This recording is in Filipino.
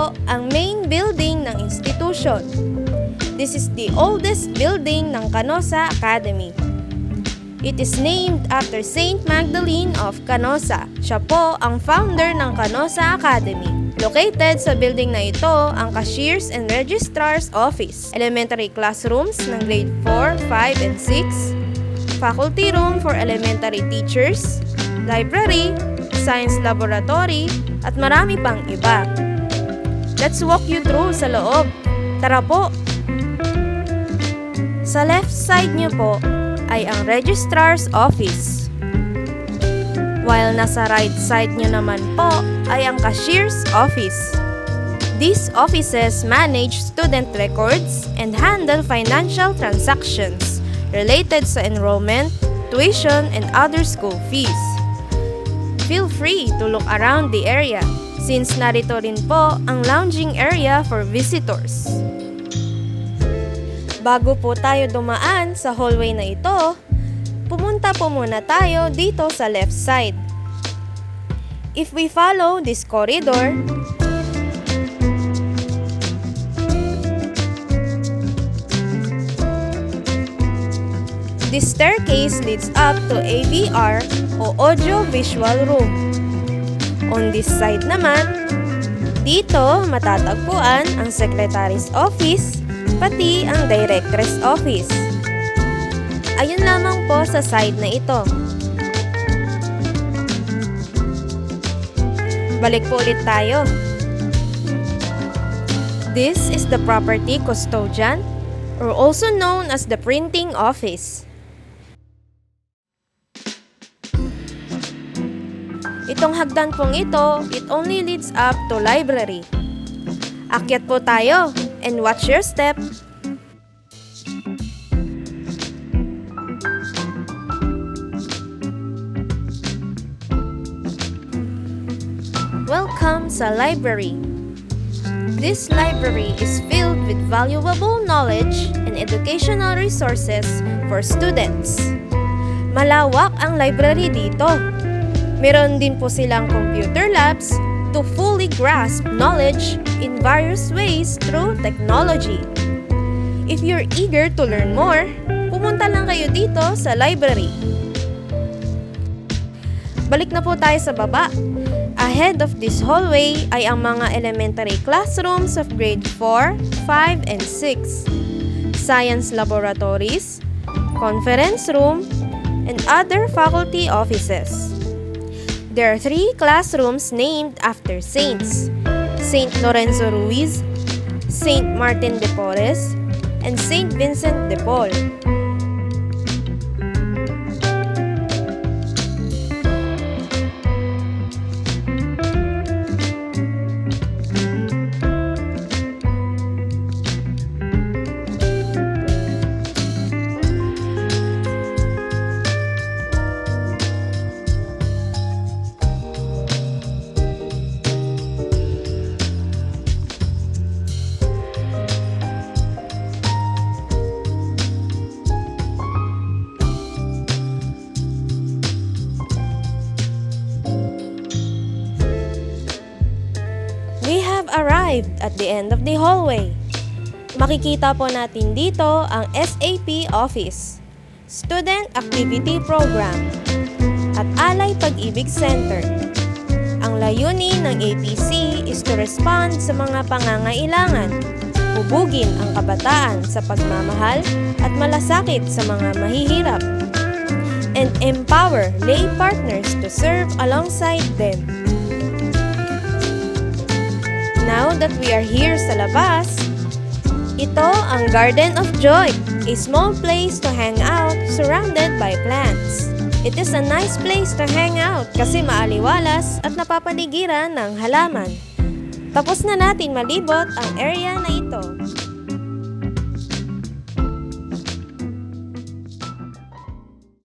po ang main building ng institution. This is the oldest building ng Canossa Academy. It is named after Saint Magdalene of Canossa. Siya po ang founder ng Canossa Academy. Located sa building na ito ang Cashiers and Registrar's Office, elementary classrooms ng grade 4, 5, and 6, faculty room for elementary teachers, library, science laboratory, at marami pang iba. Let's walk you through sa loob. Tara po! Sa left side niyo po ay ang Registrar's Office. While nasa right side nyo naman po ay ang Cashier's Office. These offices manage student records and handle financial transactions related sa enrollment, tuition, and other school fees. Feel free to look around the area since narito rin po ang lounging area for visitors. Bago po tayo dumaan sa hallway na ito, pumunta po muna tayo dito sa left side. If we follow this corridor, this staircase leads up to AVR o Audio Visual Room. On this side naman, dito matatagpuan ang Secretary's Office, pati ang Director's Office. Ayun lamang po sa side na ito. Balik po ulit tayo. This is the property custodian, or also known as the printing office. Itong hagdan pong ito, it only leads up to library. Akyat po tayo and watch your step. Welcome sa library. This library is filled with valuable knowledge and educational resources for students. Malawak ang library dito. Meron din po silang computer labs to fully grasp knowledge in various ways through technology. If you're eager to learn more, pumunta lang kayo dito sa library. Balik na po tayo sa baba. Ahead of this hallway ay ang mga elementary classrooms of grade 4, 5, and 6, science laboratories, conference room, and other faculty offices. There are 3 classrooms named after saints: Saint Lorenzo Ruiz, Saint Martin de Porres, and Saint Vincent de Paul. We have arrived at the end of the hallway. Makikita po natin dito ang SAP Office, Student Activity Program, at Alay Pag-ibig Center. Ang layunin ng APC is to respond sa mga pangangailangan, hubugin ang kabataan sa pagmamahal at malasakit sa mga mahihirap, and empower lay partners to serve alongside them. Now that we are here sa labas, ito ang Garden of Joy, a small place to hang out surrounded by plants. It is a nice place to hang out kasi maaliwalas at napapaligiran ng halaman. Tapos na natin malibot ang area na ito.